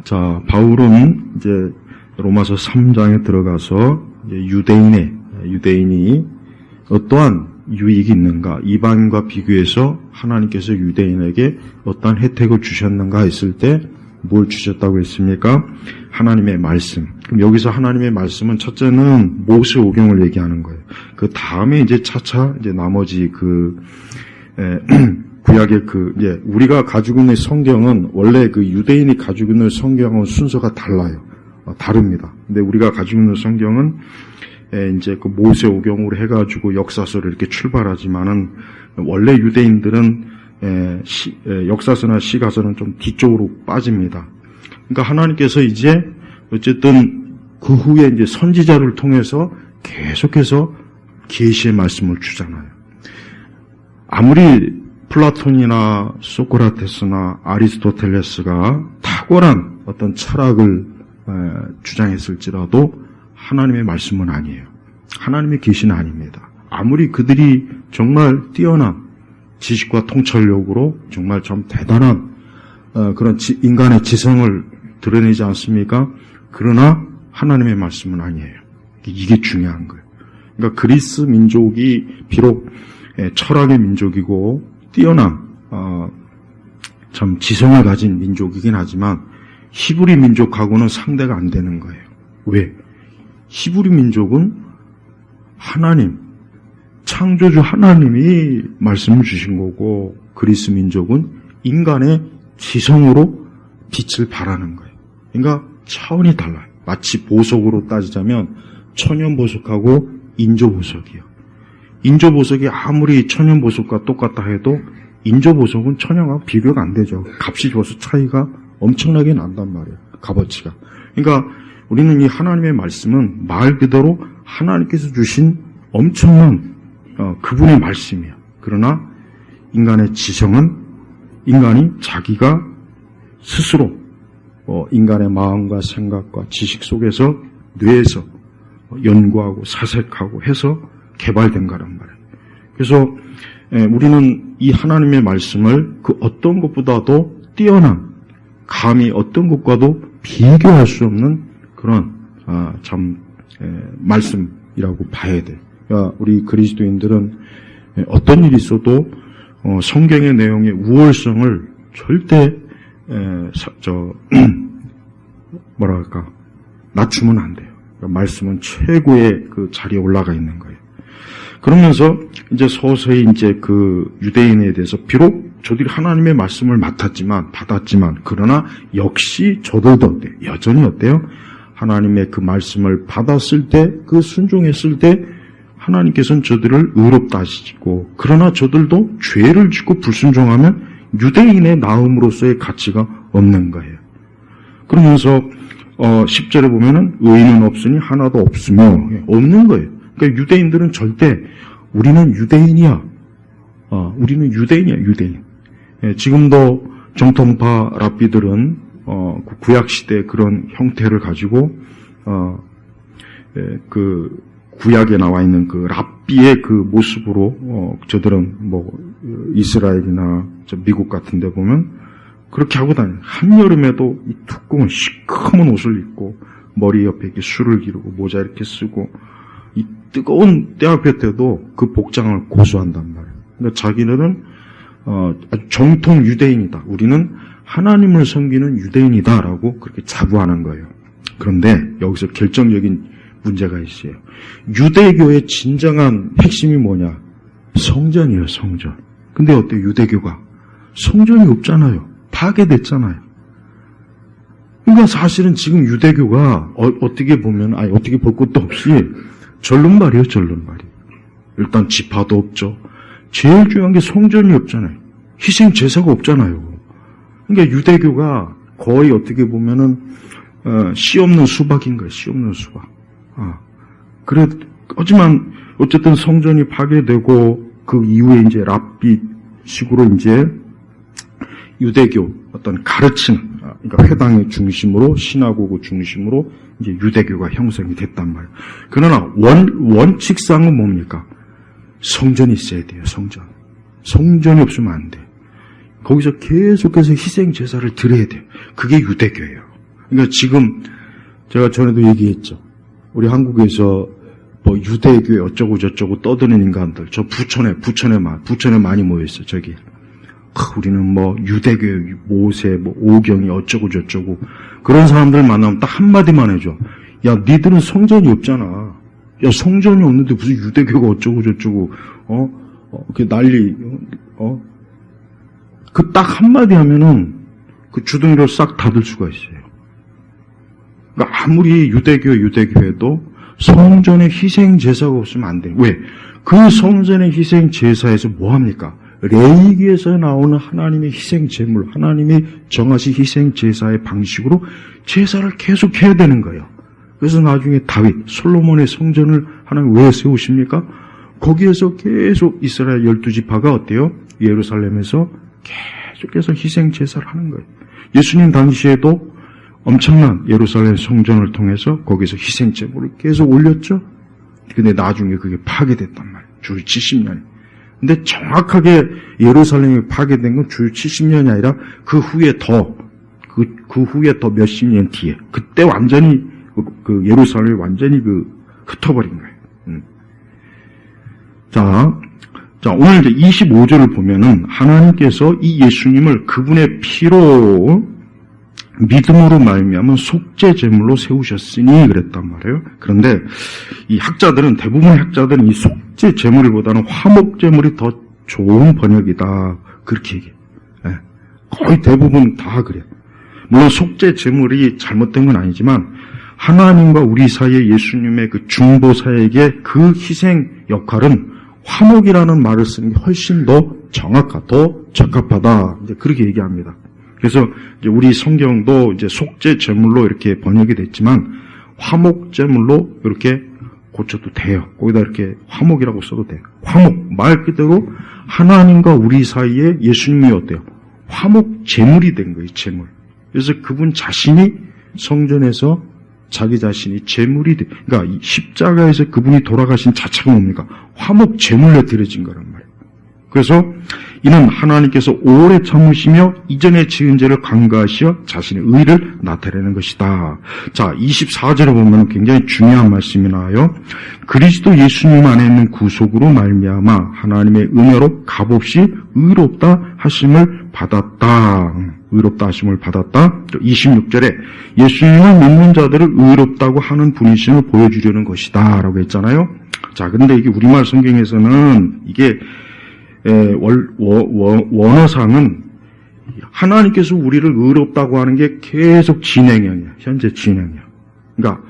자, 바울은 이제 로마서 3장에 들어가서 이제 유대인이 어떠한 유익이 있는가, 이방인과 비교해서 하나님께서 유대인에게 어떠한 혜택을 주셨는가 했을 때 뭘 주셨다고 했습니까? 하나님의 말씀. 그럼 여기서 하나님의 말씀은 첫째는 모세 오경을 얘기하는 거예요. 그 다음에 이제 차차 이제 나머지 구약의 이제 우리가 가지고 있는 성경은 원래 그 유대인이 가지고 있는 성경은 순서가 달라요. 다릅니다. 근데 우리가 가지고 있는 성경은 이제 그 모세 오경으로 해가지고 역사서를 이렇게 출발하지만은 원래 유대인들은 역사서나 시가서는 좀 뒤쪽으로 빠집니다. 그러니까 하나님께서 이제 어쨌든 그 후에 이제 선지자를 통해서 계속해서 계시의 말씀을 주잖아요. 아무리 플라톤이나 소크라테스나 아리스토텔레스가 탁월한 어떤 철학을 주장했을지라도 하나님의 말씀은 아니에요. 하나님의 계시는 아닙니다. 아무리 그들이 정말 뛰어난 지식과 통찰력으로 정말 좀 대단한 그런 인간의 지성을 드러내지 않습니까? 그러나 하나님의 말씀은 아니에요. 이게 중요한 거예요. 그러니까 그리스 민족이 비록 철학의 민족이고 뛰어난 참 지성을 가진 민족이긴 하지만 히브리 민족하고는 상대가 안 되는 거예요. 왜? 히브리 민족은 하나님, 창조주 하나님이 말씀을 주신 거고 그리스 민족은 인간의 지성으로 빛을 발하는 거예요. 그러니까 차원이 달라요. 마치 보석으로 따지자면 천연보석하고 인조보석이요. 인조보석이 아무리 천연보석과 똑같다 해도 인조보석은 천연하고 비교가 안 되죠. 값이 줘서 차이가 엄청나게 난단 말이에요. 값어치가. 그러니까 우리는 이 하나님의 말씀은 말 그대로 하나님께서 주신 엄청난 그분의 말씀이에요. 그러나 인간의 지성은 인간이 자기가 스스로 인간의 마음과 생각과 지식 속에서 뇌에서 연구하고 사색하고 해서 개발된 거란 말이에요. 그래서 우리는 이 하나님의 말씀을 그 어떤 것보다도 뛰어난 감히 어떤 것과도 비교할 수 없는 그런 말씀이라고 봐야 돼요. 그러니까 우리 그리스도인들은 어떤 일이 있어도 성경의 내용의 우월성을 절대 낮추면 안 돼요. 그러니까 말씀은 최고의 그 자리에 올라가 있는 거예요. 그러면서 이제 서서히 이제 그 유대인에 대해서 비록 저들이 하나님의 말씀을 받았지만 그러나 역시 저들도 어때요? 여전히 어때요? 하나님의 그 말씀을 받았을 때, 그 순종했을 때 하나님께서는 저들을 의롭다 하시고 그러나 저들도 죄를 짓고 불순종하면 유대인의 나음으로서의 가치가 없는 거예요. 그러면서 10절에 보면은 의인은 없으니 하나도 없으며 없는 거예요. 그러니까 유대인들은 절대 우리는 유대인이야. 우리는 유대인이야, 유대인. 지금도 정통파 랍비들은 구약시대 그런 형태를 가지고 그 구약에 나와 있는 그 랍비의 그 모습으로 저들은 이스라엘이나 미국 같은 데 보면 그렇게 하고 다녀요. 한여름에도 이 두꺼운 시커먼 옷을 입고 머리 옆에 이렇게 술을 기르고 모자 이렇게 쓰고 이 뜨거운 때앞에 때도 그 복장을 고수한단 말이에요. 그러니까 자기들은 아주 정통 유대인이다. 우리는 하나님을 섬기는 유대인이다라고 그렇게 자부하는 거예요. 그런데 여기서 결정적인 문제가 있어요. 유대교의 진정한 핵심이 뭐냐? 성전이에요, 성전. 근데 어때요, 유대교가? 성전이 없잖아요. 파괴됐잖아요. 그러니까 사실은 지금 유대교가 어떻게 보면, 어떻게 볼 것도 없이 절름발이에요, 절름발이. 일단 지파도 없죠. 제일 중요한 게 성전이 없잖아요. 희생 제사가 없잖아요. 그러니까 유대교가 거의 어떻게 보면은 씨 없는 수박인 거예요. 씨 없는 수박. 하지만 어쨌든 성전이 파괴되고 그 이후에 이제 랍비식으로 이제 유대교 어떤 가르침, 그러니까 회당의 중심으로 시나고그 중심으로 이제 유대교가 형성이 됐단 말이에요. 그러나 원칙상은 뭡니까? 성전이 있어야 돼요. 성전이 없으면 안 돼. 거기서 계속해서 희생 제사를 드려야 돼요. 그게 유대교예요. 그러니까 지금 제가 전에도 얘기했죠. 우리 한국에서 뭐 유대교회 어쩌고 저쩌고 떠드는 인간들, 저 부천에 많이 모여있어요. 저기 우리는 뭐 유대교회 모세, 뭐 오경이 어쩌고 저쩌고 그런 사람들 만나면 딱 한마디만 해줘. 야, 니들은 성전이 없잖아. 야, 성전이 없는데 무슨 유대교가 어쩌고 저쩌고 그 난리 그 딱 한마디 하면은 그 주둥이를 싹 닫을 수가 있어요. 그러니까 아무리 유대교회도 성전의 희생 제사가 없으면 안 돼요. 왜? 그 성전의 희생 제사에서 뭐 합니까? 레위기에서 나오는 하나님의 희생 제물, 하나님이 정하신 희생 제사의 방식으로 제사를 계속 해야 되는 거예요. 그래서 나중에 다윗, 솔로몬의 성전을 하나님 왜 세우십니까? 거기에서 계속 이스라엘 12지파가 어때요? 예루살렘에서 계속해서 희생 제사를 하는 거예요. 예수님 당시에도 엄청난 예루살렘 성전을 통해서 거기서 희생 제물을 계속 올렸죠. 근데 나중에 그게 파괴됐단 말이에요. 주의 70년이. 근데 정확하게 예루살렘이 파괴된 건 주의 70년이 아니라 그 후에 더 몇십 년 뒤에 그때 완전히 그 예루살렘이 완전히 흩어버린 거예요. 자, 오늘 이제 25절을 보면은 하나님께서 이 예수님을 그분의 피로 믿음으로 말미암은 속죄 제물로 세우셨으니 그랬단 말이에요. 그런데 이 대부분의 학자들은 이 속죄 제물보다는 화목 제물이 더 좋은 번역이다. 그렇게 얘기해요. 네. 거의 대부분 다 그래요. 물론 속죄 제물이 잘못된 건 아니지만 하나님과 우리 사이에 예수님의 그 중보사에게 그 희생 역할은 화목이라는 말을 쓰는 게 훨씬 더 더 적합하다. 이제 그렇게 얘기합니다. 그래서 이제 우리 성경도 이제 속죄 제물로 이렇게 번역이 됐지만 화목 제물로 이렇게 고쳐도 돼요. 거기다 이렇게 화목이라고 써도 돼요. 화목 말 그대로 하나님과 우리 사이에 예수님이 어때요? 화목 제물이 된 거예요. 제물. 그래서 그분 자신이 성전에서 자기 자신이 제물이 돼. 그러니까 이 십자가에서 그분이 돌아가신 자체가 뭡니까? 화목 제물로 드려진 거란 말이에요. 그래서 이는 하나님께서 오래 참으시며 이전에 지은 죄를 간과하시어 자신의 의를 나타내는 것이다. 자, 24절에 보면 굉장히 중요한 말씀이 나와요. 그리스도 예수님 안에 있는 구속으로 말미암아 하나님의 은혜로 값없이 의롭다 하심을 받았다. 의롭다 하심을 받았다. 26절에 예수님을 믿는 자들을 의롭다고 하는 분이심을 보여주려는 것이다 라고 했잖아요. 자, 근데 이게 우리말 성경에서는 이게 원어상은 하나님께서 우리를 의롭다고 하는 게 계속 진행형이야. 현재 진행형. 그러니까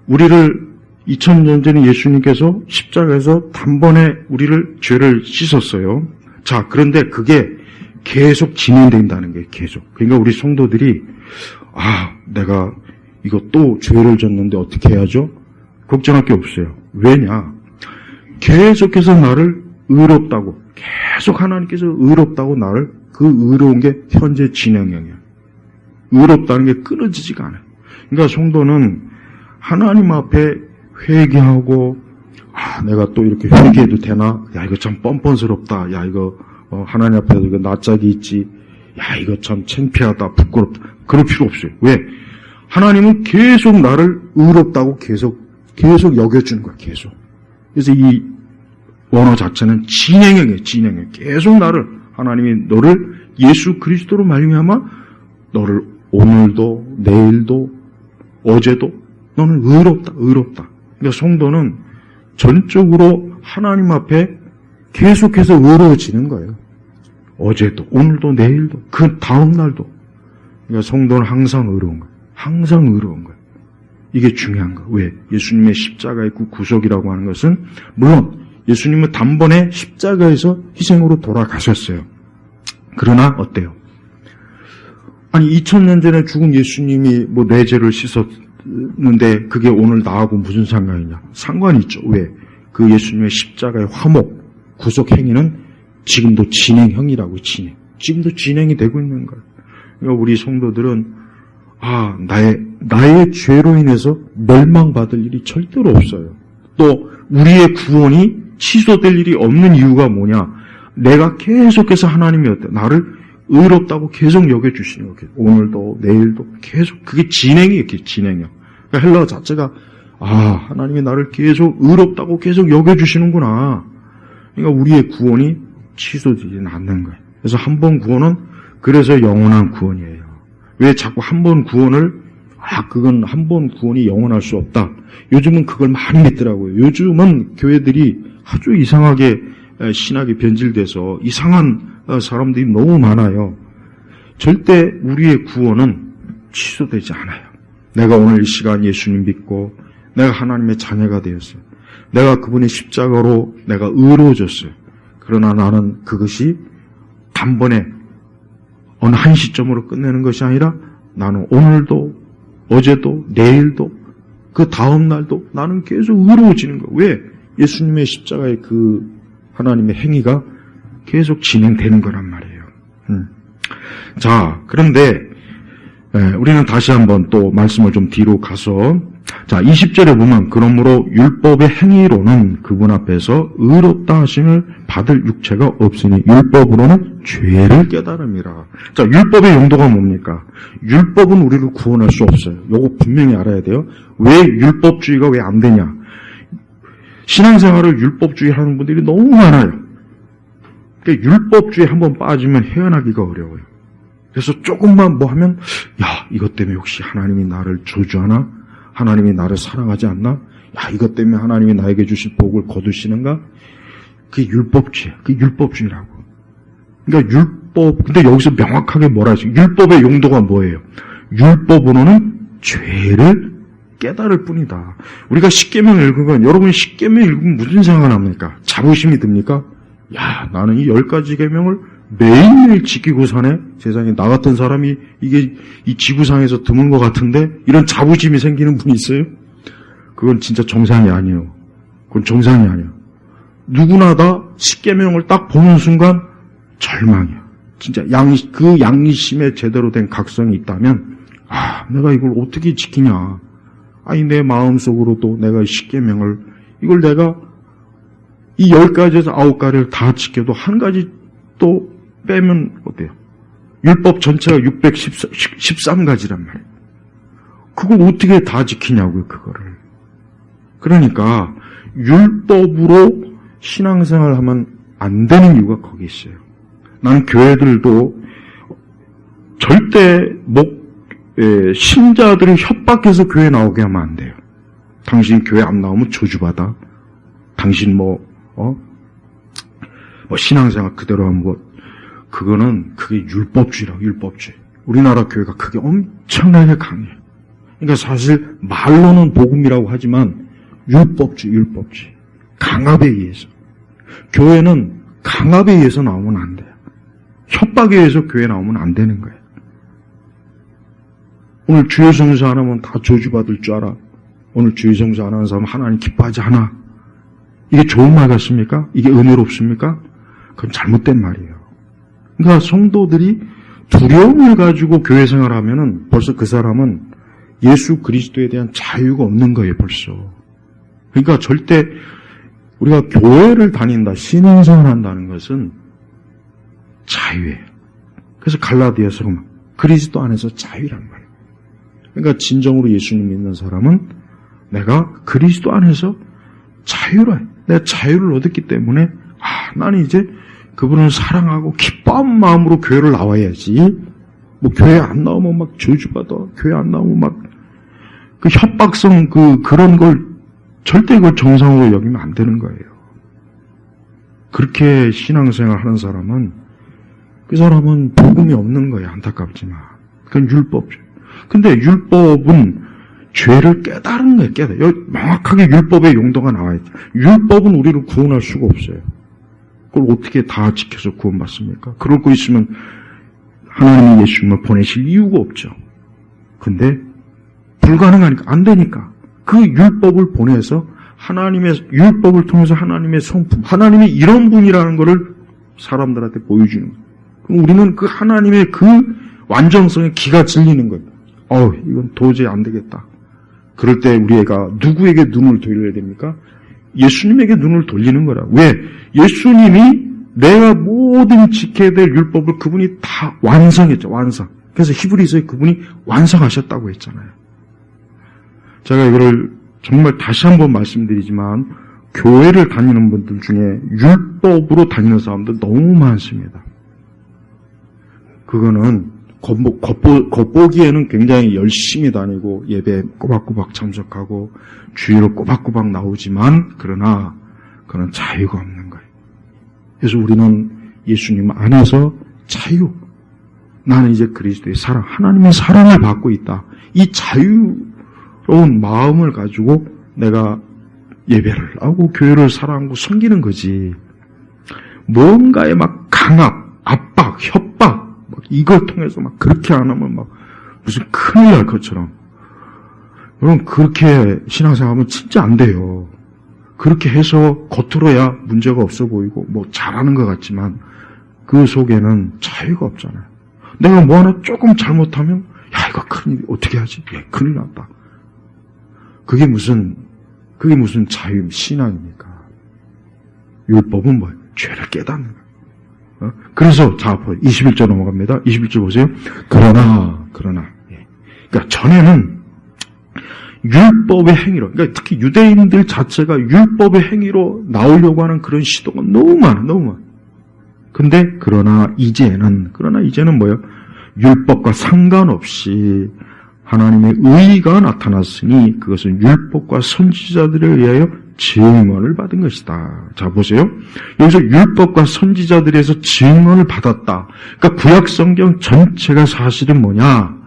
우리를 2000년 전에 예수님께서 십자가에서 단번에 우리를 죄를 씻었어요. 자, 그런데 그게 계속 진행된다는 거예요. 계속. 그러니까 우리 성도들이 내가 이거 또 죄를 졌는데 어떻게 해야죠? 걱정할 게 없어요. 왜냐? 계속해서 나를 의롭다고 계속 하나님께서 의롭다고 나를 그 의로운 게 현재 진행형이야. 의롭다는 게 끊어지지가 않아요. 그러니까 성도는 하나님 앞에 회개하고 내가 또 이렇게 회개해도 되나? 야, 이거 참 뻔뻔스럽다. 야, 이거 하나님 앞에서 이거 낯짝이 있지. 야, 이거 참 창피하다, 부끄럽다. 그럴 필요 없어요. 왜? 하나님은 계속 나를 의롭다고 계속 여겨주는 거야. 계속. 그래서 이 원어 자체는 진행형이에요. 진행형. 계속 하나님이 너를 예수 그리스도로 말미암아 너를 오늘도 내일도 어제도 너는 의롭다. 그러니까 성도는 전적으로 하나님 앞에 계속해서 의로워지는 거예요. 어제도 오늘도 내일도 그 다음 날도. 그러니까 성도는 항상 의로운 거예요. 항상 의로운 거예요. 이게 중요한 거예요. 왜? 예수님의 십자가의 그 구속이라고 하는 것은 물론 예수님은 단번에 십자가에서 희생으로 돌아가셨어요. 그러나 어때요? 아니 2000년 전에 죽은 예수님이 내 죄를 씻었는데 그게 오늘 나하고 무슨 상관이냐? 상관이 있죠. 왜? 그 예수님의 십자가의 화목, 구속 행위는 지금도 진행형이라고 지금도 진행이 되고 있는 거예요. 그러니까 우리 성도들은 나의 죄로 인해서 멸망받을 일이 절대로 없어요. 또 우리의 구원이 취소될 일이 없는 이유가 뭐냐? 내가 계속해서 하나님이 나를 의롭다고 계속 여겨주시는 거예요. 오늘도 내일도 계속 그게 진행이에요. 진행이요. 그러니까 헬라어 자체가 하나님이 나를 계속 의롭다고 계속 여겨주시는구나. 그러니까 우리의 구원이 취소되지는 않는 거예요. 그래서 한 번 구원은 그래서 영원한 구원이에요. 왜 자꾸 한 번 구원을 그건 한 번 구원이 영원할 수 없다. 요즘은 그걸 많이 믿더라고요. 요즘은 교회들이 아주 이상하게 신학이 변질돼서 이상한 사람들이 너무 많아요. 절대 우리의 구원은 취소되지 않아요. 내가 오늘 이 시간 예수님 믿고 내가 하나님의 자녀가 되었어요. 내가 그분의 십자가로 내가 의로워졌어요. 그러나 나는 그것이 단번에 어느 한 시점으로 끝내는 것이 아니라 나는 오늘도 어제도 내일도 그 다음 날도 나는 계속 의로워지는 거예요. 왜? 예수님의 십자가의 그 하나님의 행위가 계속 진행되는 거란 말이에요. 자, 그런데 우리는 다시 한번 또 말씀을 좀 뒤로 가서 20절에 보면 그러므로 율법의 행위로는 그분 앞에서 의롭다 하심을 받을 육체가 없으니 율법으로는 죄를 깨달음이라. 자, 율법의 용도가 뭡니까? 율법은 우리를 구원할 수 없어요. 요거 분명히 알아야 돼요. 왜 율법주의가 왜 안 되냐? 신앙생활을 율법주의 하는 분들이 너무 많아요. 그러니까 율법주의에 한번 빠지면 헤어나기가 어려워요. 그래서 조금만 뭐 하면 이것 때문에 혹시 하나님이 나를 저주하나? 하나님이 나를 사랑하지 않나? 이것 때문에 하나님이 나에게 주실 복을 거두시는가? 그게 율법주의야. 그게 율법주의라고. 그러니까 근데 여기서 명확하게 뭐라 하죠? 율법의 용도가 뭐예요? 율법으로는 죄를 깨달을 뿐이다. 우리가 십계명 읽으면, 여러분이 십계명 읽으면 무슨 생각을 합니까? 자부심이 듭니까? 나는 이 10가지 계명을 매일매일 지키고 사네? 세상에 나 같은 사람이 이게 이 지구상에서 드문 것 같은데? 이런 자부심이 생기는 분이 있어요? 그건 진짜 정상이 아니에요. 그건 정상이 아니에요. 누구나 다 십계명을 딱 보는 순간 절망이에요. 진짜 그 양심에 제대로 된 각성이 있다면 내가 이걸 어떻게 지키냐. 내 마음속으로도 내가 십계명을 이걸 내가 이 10가지에서 9가지를 다 지켜도 한 가지 또 빼면 어때요? 율법 전체가 613가지란 말이에요. 그걸 어떻게 다 지키냐고요, 그거를. 그러니까 율법으로 신앙생활을 하면 안 되는 이유가 거기 있어요. 나는 교회들도 절대 신자들을 협박해서 교회 나오게 하면 안 돼요. 당신 교회 안 나오면 저주받아. 당신 신앙생활 그대로 하면 그게 율법주의라고, 율법주의. 우리나라 교회가 그게 엄청나게 강해요. 그러니까 사실 말로는 복음이라고 하지만 율법주의. 강압에 의해서. 교회는 강압에 의해서 나오면 안 돼요. 협박에 의해서 교회 나오면 안 되는 거예요. 오늘 주여 성수 안 하면 다 저주받을 줄 알아. 오늘 주여 성수 안 하는 사람은 하나님 기뻐하지 않아. 이게 좋은 말 같습니까? 이게 은혜롭습니까? 그건 잘못된 말이에요. 그러니까 성도들이 두려움을 가지고 교회 생활하면은 벌써 그 사람은 예수 그리스도에 대한 자유가 없는 거예요, 벌써. 그러니까 절대 우리가 교회를 다닌다, 신앙생활을 한다는 것은 자유예요. 그래서 갈라디아서 그리스도 안에서 자유란 말이에요. 그러니까 진정으로 예수님 믿는 사람은 내가 그리스도 안에서 자유라. 내가 자유를 얻었기 때문에 나는 이제 그분을 사랑하고 기뻐한 마음으로 교회를 나와야지. 교회 안 나오면 막 저주받아. 교회 안 나오면 막 그 협박성 그런 걸 절대 그걸 정상으로 여기면 안 되는 거예요. 그렇게 신앙생활 하는 사람은 그 사람은 복음이 없는 거예요. 안타깝지만. 그건 율법이죠. 근데 율법은 죄를 깨달은 거예요. 명확하게 율법의 용도가 나와야 돼요. 율법은 우리를 구원할 수가 없어요. 그걸 어떻게 다 지켜서 구원받습니까? 그럴 거 있으면 하나님이 예수님을 보내실 이유가 없죠. 근데 불가능하니까, 안 되니까 그 율법을 보내서 하나님의 율법을 통해서 하나님의 성품, 하나님이 이런 분이라는 것을 사람들한테 보여주는 거예요. 그럼 우리는 그 하나님의 그 완전성에 기가 질리는 거예요. 이건 도저히 안 되겠다. 그럴 때 우리가 누구에게 눈을 돌려야 됩니까? 예수님에게 눈을 돌리는 거라. 왜? 예수님이 내가 모든 지켜야 될 율법을 그분이 다 완성했죠. 완성. 그래서 히브리서에 그분이 완성하셨다고 했잖아요. 제가 이거를 정말 다시 한번 말씀드리지만 교회를 다니는 분들 중에 율법으로 다니는 사람들 너무 많습니다. 그거는 겉보기에는 굉장히 열심히 다니고 예배 꼬박꼬박 참석하고 주일을 꼬박꼬박 나오지만 그러나 그건 자유가 없는 거예요. 그래서 우리는 예수님 안에서 자유, 나는 이제 그리스도의 사랑, 하나님의 사랑을 받고 있다. 이 자유로운 마음을 가지고 내가 예배를 하고 교회를 사랑하고 섬기는 거지. 뭔가에 막 강압, 압박, 협박 이걸 통해서 막 그렇게 안 하면 막 무슨 큰일 날 것처럼. 여러분 그렇게 신앙생활하면 진짜 안 돼요. 그렇게 해서 겉으로야 문제가 없어 보이고 뭐 잘하는 것 같지만 그 속에는 자유가 없잖아요. 내가 뭐 하나 조금 잘못하면 야 이거 큰일 어떻게 하지? 예, 큰일 났다. 그게 무슨 자유 신앙입니까? 율법은 뭐예요? 죄를 깨닫는 거예요. 그래서 자 21절 넘어갑니다. 21절 보세요. 그러나 예. 그러니까 전에는 율법의 행위로, 그러니까 특히 유대인들 자체가 율법의 행위로 나오려고 하는 그런 시도가 너무 많아. 근데 그러나 이제는 뭐예요? 율법과 상관없이 하나님의 의의가 나타났으니 그것은 율법과 선지자들에 의하여 증언을 받은 것이다. 자 보세요. 여기서 율법과 선지자들에서 증언을 받았다. 그러니까 구약 성경 전체가 사실은 뭐냐?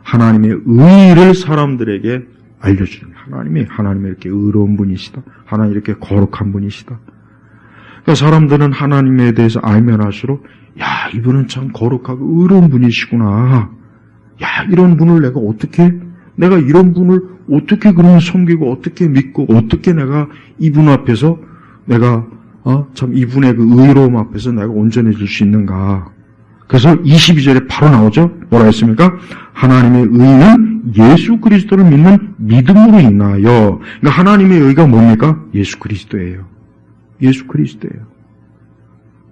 하나님의 의의를 사람들에게 알려주는 하나님이 이렇게 의로운 분이시다. 하나님 이렇게 거룩한 분이시다. 그러니까 사람들은 하나님에 대해서 알면 할수록 야 이분은 참 거룩하고 의로운 분이시구나. 야 이런 분을 내가 이런 분을 어떻게 그러면 섬기고 어떻게 믿고 어떻게 내가 이분 앞에서 내가 참 이분의 그 의로움 앞에서 내가 온전해질 수 있는가. 그래서 22절에 바로 나오죠. 뭐라 했습니까? 하나님의 의는 예수 그리스도를 믿는 믿음으로 인하여. 그러니까 하나님의 의가 뭡니까? 예수 그리스도예요. 예수 그리스도예요.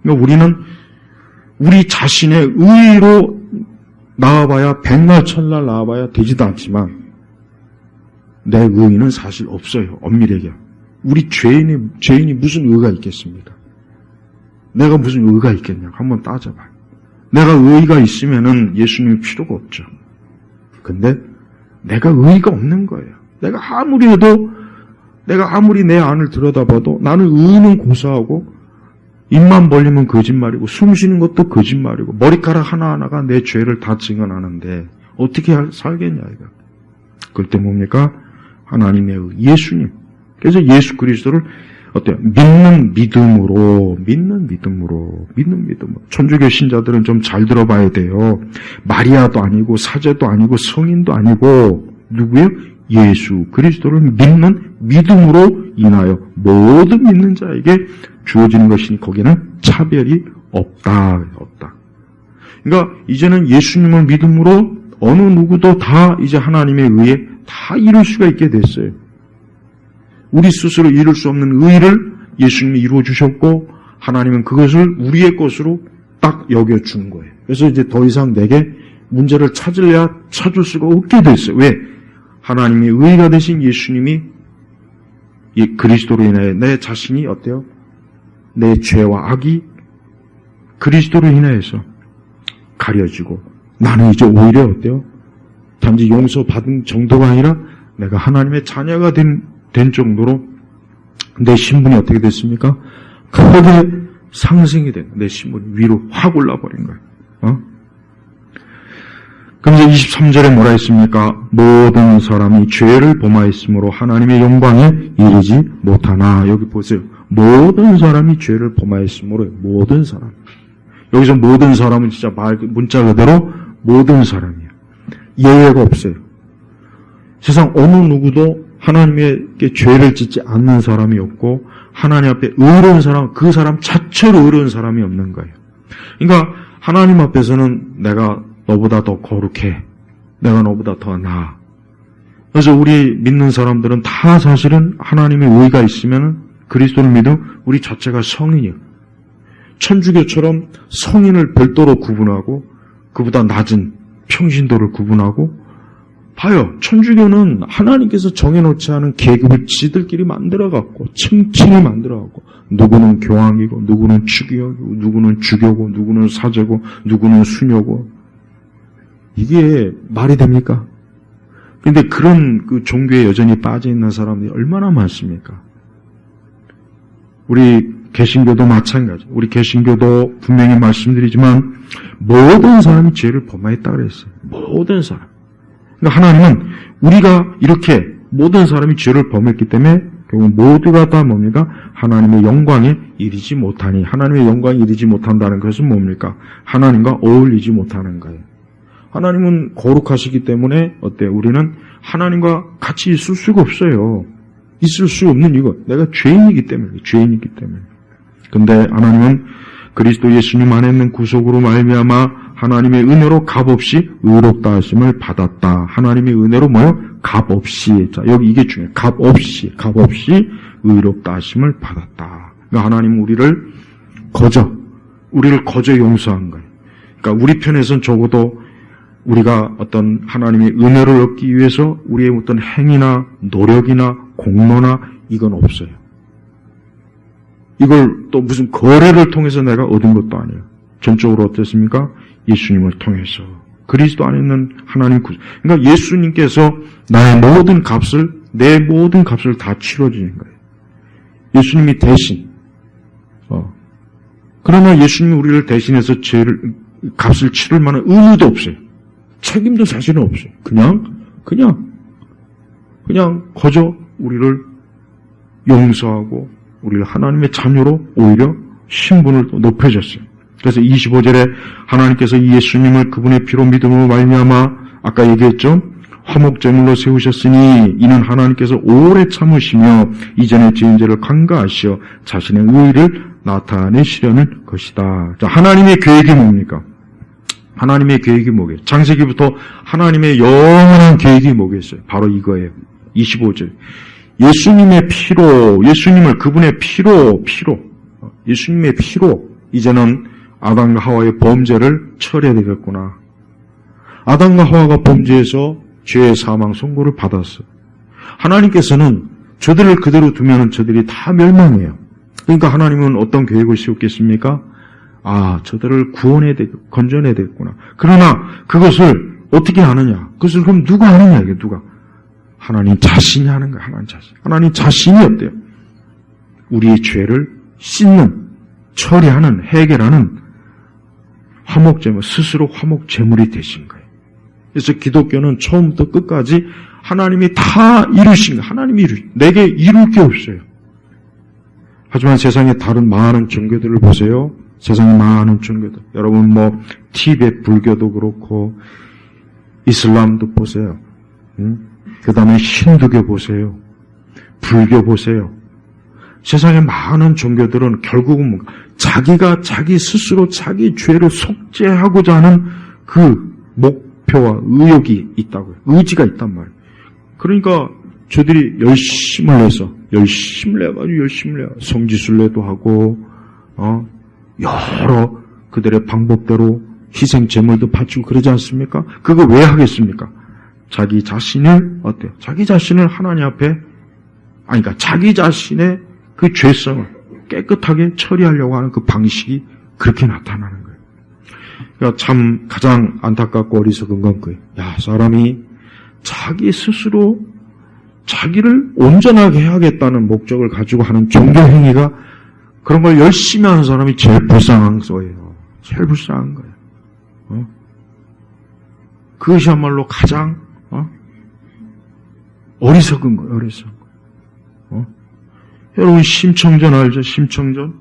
그러니까 우리는 우리 자신의 의로 나와봐야 백날 천날 나와봐야 되지도 않지만 내 의는 사실 없어요. 엄밀하게. 우리 죄인이 무슨 의가 있겠습니까? 내가 무슨 의가 있겠냐고 한번 따져봐요. 내가 의의가 있으면은 예수님이 필요가 없죠. 근데 내가 의의가 없는 거예요. 내가 아무리 내 안을 들여다봐도 나는 의는 고사하고 입만 벌리면 거짓말이고 숨 쉬는 것도 거짓말이고 머리카락 하나하나가 내 죄를 다 증언하는데 어떻게 살겠냐 이거. 그럴 때 뭡니까? 하나님의 예수님. 그래서 예수 그리스도를 어때요? 믿는 믿음으로. 천주교 신자들은 좀 잘 들어봐야 돼요. 마리아도 아니고 사제도 아니고 성인도 아니고 누구예요? 예수 그리스도를 믿는 믿음으로 인하여 모든 믿는 자에게 주어지는 것이니 거기는 차별이 없다. 그러니까 이제는 예수님을 믿음으로 어느 누구도 다 이제 하나님의 의에 다 이룰 수가 있게 됐어요. 우리 스스로 이룰 수 없는 의를 예수님이 이루어 주셨고 하나님은 그것을 우리의 것으로 딱 여겨준 거예요. 그래서 이제 더 이상 내게 문제를 찾을 수가 없게 됐어요. 왜? 하나님의 의가 되신 예수님이 이 그리스도로 인하여 내 자신이 어때요? 내 죄와 악이 그리스도로 인하여서 가려지고 나는 이제 오히려 어때요? 단지 용서받은 정도가 아니라 내가 하나님의 자녀가 된 정도로 내 신분이 어떻게 됐습니까? 크게 상승이 된 내 신분이 위로 확 올라버린 거예요. 그럼 이제 23절에 뭐라 했습니까? 모든 사람이 죄를 범하였으므로 하나님의 영광에 이르지 못하나. 여기 보세요. 모든 사람이 죄를 범하였으므로 모든 사람. 여기서 모든 사람은 진짜 문자 그대로 모든 사람이에요. 예외가 없어요. 세상 어느 누구도 하나님에게 죄를 짓지 않는 사람이 없고 하나님 앞에 의로운 사람, 그 사람 자체로 의로운 사람이 없는 거예요. 그러니까 하나님 앞에서는 내가 너보다 더 거룩해. 내가 너보다 더 나아. 그래서 우리 믿는 사람들은 다 사실은 하나님의 의가 있으면 그리스도를 믿음 우리 자체가 성인이에요. 천주교처럼 성인을 별도로 구분하고 그보다 낮은 평신도를 구분하고 봐요. 천주교는 하나님께서 정해놓지 않은 계급을 지들끼리 만들어갖고 층층이 만들어갖고 누구는 교황이고 누구는 추기하고 누구는 주교고 누구는 사제고 누구는 수녀고 이게 말이 됩니까? 근데 그런 그 종교에 여전히 빠져있는 사람들이 얼마나 많습니까? 우리 개신교도 마찬가지. 우리 개신교도 분명히 말씀드리지만 모든 사람이 죄를 범하였다 그랬어요. 모든 사람. 그러니까 하나님은 우리가 이렇게 모든 사람이 죄를 범했기 때문에 결국 모두가 다 뭡니까? 하나님의 영광에 이르지 못하니 하나님의 영광에 이르지 못한다는 것은 뭡니까? 하나님과 어울리지 못하는 거예요. 하나님은 거룩하시기 때문에 어때요? 우리는 하나님과 같이 있을 수가 없어요. 있을 수 없는 이유가 내가 죄인이기 때문에 죄인이기 때문에. 근데 하나님은 그리스도 예수님 안에 있는 구속으로 말미암아 하나님의 은혜로 값없이 의롭다 하심을 받았다. 하나님의 은혜로 뭐요? 값없이. 자, 여기 이게 중요해요. 값없이 의롭다 하심을 받았다. 그러니까 하나님은 우리를 거저 용서한 거예요. 그러니까 우리 편에서는 적어도 우리가 어떤 하나님의 은혜를 얻기 위해서 우리의 어떤 행위나 노력이나 공로나 이건 없어요. 이걸 또 무슨 거래를 통해서 내가 얻은 것도 아니에요. 전적으로 어땠습니까? 예수님을 통해서. 그리스도 안에 있는 하나님 구속. 그러니까 예수님께서 내 모든 값을 다 치러주는 거예요. 예수님이 대신. 그러나 예수님이 우리를 대신해서 값을 치를 만한 의무도 없어요. 책임도 사실은 없어요. 그냥 거저 우리를 용서하고 우리를 하나님의 자녀로 오히려 신분을 또 높여줬어요. 그래서 25절에 하나님께서 이 예수님을 그분의 피로 믿음으로 말미암아 아까 얘기했죠. 화목제물로 세우셨으니 이는 하나님께서 오래 참으시며 이전의 죄인들을 간과하시어 자신의 의의를 나타내시려는 것이다. 자, 하나님의 계획이 뭡니까? 하나님의 계획이 뭐겠어요? 창세기부터 하나님의 영원한 계획이 뭐겠어요? 바로 이거예요. 25절. 예수님의 피로, 그분의 피로, 예수님의 피로, 이제는 아담과 하와의 범죄를 처리해야 되겠구나. 아담과 하와가 범죄해서 죄의 사망 선고를 받았어요. 하나님께서는 저들을 그대로 두면 저들이 다 멸망해요. 그러니까 하나님은 어떤 계획을 세웠겠습니까? 저들을 건져내야 되겠구나. 그러나 그것을 어떻게 하느냐? 그것을 그럼 누가 하느냐? 이게 누가? 하나님 자신이 하는 거예요. 하나님 자신이 어때요? 우리의 죄를 씻는, 처리하는, 해결하는 화목제물, 스스로 화목제물이 되신 거예요. 그래서 기독교는 처음부터 끝까지 하나님이 다 이루신 거예요. 내게 이룰 게 없어요. 하지만 세상에 다른 많은 종교들을 보세요. 세상에 많은 종교들. 여러분 티베트 불교도 그렇고 이슬람도 보세요. 그 다음에 힌두교 보세요. 불교 보세요. 세상에 많은 종교들은 결국은 뭔가 자기가 자기 스스로 자기 죄를 속죄하고자 하는 그 목표와 의욕이 있다고요. 의지가 있단 말이에요. 그러니까 저들이 열심을 해서 성지순례도 하고 여러 그들의 방법대로 희생 제물도 바치고 그러지 않습니까? 그거 왜 하겠습니까? 자기 자신을 어때요? 자기 자신을 하나님 앞에 그러니까 자기 자신의 그 죄성을 깨끗하게 처리하려고 하는 그 방식이 그렇게 나타나는 거예요. 그러니까 참 가장 안타깝고 어리석은 건 그예요. 사람이 자기 스스로 자기를 온전하게 해야겠다는 목적을 가지고 하는 종교 행위가 그런 걸 열심히 하는 사람이 제일 불쌍한 거예요. 제일 불쌍한 거예요. 그것이야말로 가장 어리석은 거예요. 어리석은 거예요. 여러분 심청전 알죠? 심청전?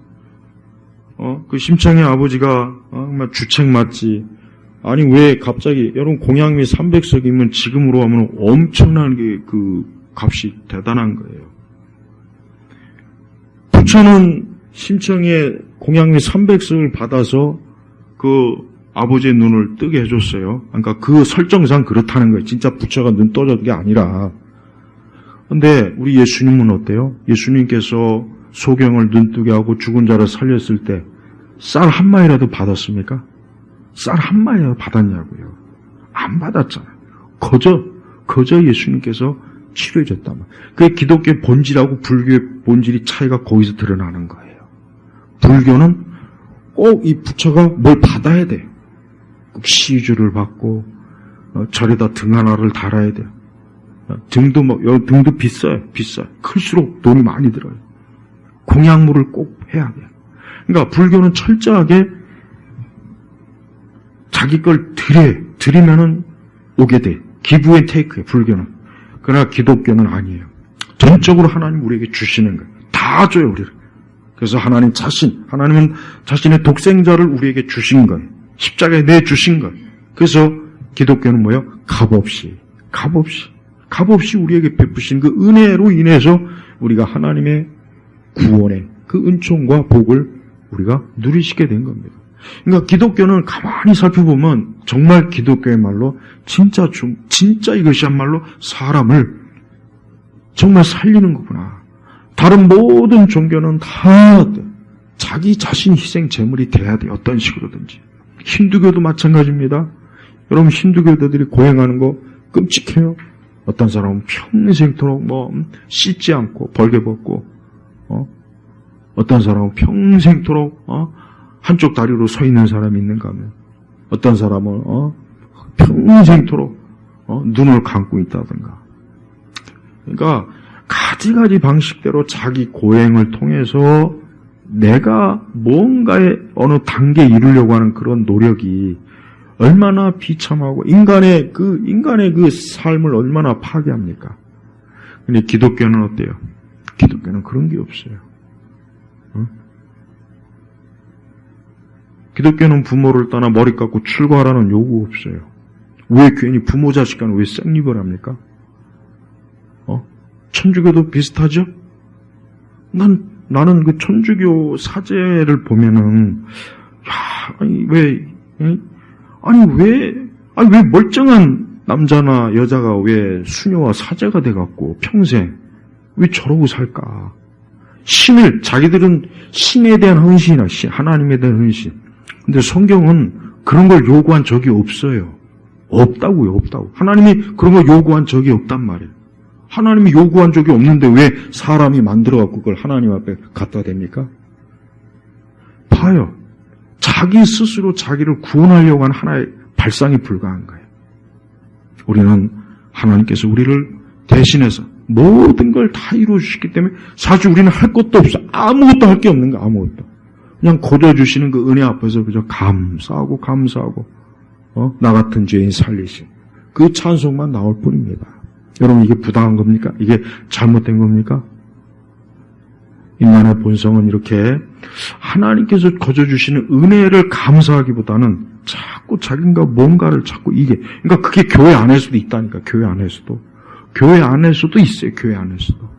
그 심청의 아버지가 정말 주책 맞지. 아니 왜 갑자기 여러분 공양미 300석이면 지금으로 하면 엄청나게 그 값이 대단한 거예요. 부처는 심청의 공양미 300석을 받아서 그 아버지의 눈을 뜨게 해줬어요. 그러니까 그 설정상 그렇다는 거예요. 진짜 부처가 눈 떠준 게 아니라. 근데 우리 예수님은 어때요? 예수님께서 소경을 눈뜨게 하고 죽은 자를 살렸을 때 쌀 한 마리라도 받았습니까? 쌀 한 마리라도 받았냐고요. 안 받았잖아요. 거저 예수님께서 치료해 줬단 말이에요. 그게 기독교의 본질하고 불교의 본질이 차이가 거기서 드러나는 거예요. 불교는 꼭 이 부처가 뭘 받아야 돼요. 꼭 시주를 받고 절에다 등 하나를 달아야 돼요. 등도 비싸요. 클수록 돈이 많이 들어요. 공약물을 꼭 해야 돼요. 그러니까 불교는 철저하게 자기 걸 드리면은 오게 돼. 기브 앤 테이크예요, 불교는. 그러나 기독교는 아니에요. 전적으로 하나님 우리에게 주시는 거예요. 다 줘요, 우리를. 그래서 하나님은 자신의 독생자를 우리에게 주신 거예요. 십자가에 내주신 거예요. 그래서 기독교는 뭐예요? 값없이 우리에게 베푸신 그 은혜로 인해서 우리가 하나님의 구원의 그 은총과 복을 우리가 누리시게 된 겁니다. 그러니까 기독교는 가만히 살펴보면 정말 기독교의 말로 진짜 이것이야말로 사람을 정말 살리는 거구나. 다른 모든 종교는 다 자기 자신 희생 제물이 돼야 돼. 어떤 식으로든지. 힌두교도 마찬가지입니다. 여러분 힌두교도들이 고행하는 거 끔찍해요. 어떤 사람은 평생토록 씻지 않고 벌개 벗고 어떤 사람은 평생토록 한쪽 다리로 서 있는 사람이 있는가 하면 어떤 사람은 평생토록 눈을 감고 있다든가. 그러니까 가지가지 방식대로 자기 고행을 통해서 내가 뭔가의 어느 단계에 이르려고 하는 그런 노력이 얼마나 비참하고 인간의 그 삶을 얼마나 파괴합니까? 근데 기독교는 어때요? 기독교는 그런 게 없어요. 기독교는 부모를 떠나 머리 깎고 출가하라는 요구 없어요. 왜 괜히 부모 자식 간에 왜 쌩립을 합니까? 천주교도 비슷하죠? 나는 그 천주교 사제를 보면은, 왜 멀쩡한 남자나 여자가 왜 수녀와 사제가 돼갖고 평생 왜 저러고 살까? 자기들은 신에 대한 헌신이나 하나님에 대한 헌신. 근데 성경은 그런 걸 요구한 적이 없어요. 없다고요. 하나님이 그런 걸 요구한 적이 없단 말이에요. 하나님이 요구한 적이 없는데 왜 사람이 만들어갖고 그걸 하나님 앞에 갖다 댑니까? 봐요. 자기 스스로 자기를 구원하려고 하는 하나의 발상이 불가한 거예요. 우리는 하나님께서 우리를 대신해서 모든 걸 다 이루어주셨기 때문에 사실 우리는 할 것도 없어. 아무것도 할 게 없는 거 아무것도. 그냥 거둬주시는 그 은혜 앞에서 그저 감사하고 나 같은 죄인 살리신 그 찬송만 나올 뿐입니다. 여러분 이게 부당한 겁니까? 이게 잘못된 겁니까? 인간의 본성은 이렇게 하나님께서 거저주시는 은혜를 감사하기보다는 자꾸 자기가 뭔가를 자꾸 그러니까 그게 교회 안에서도 있다니까. 교회 안에서도 있어요. 교회 안에서도.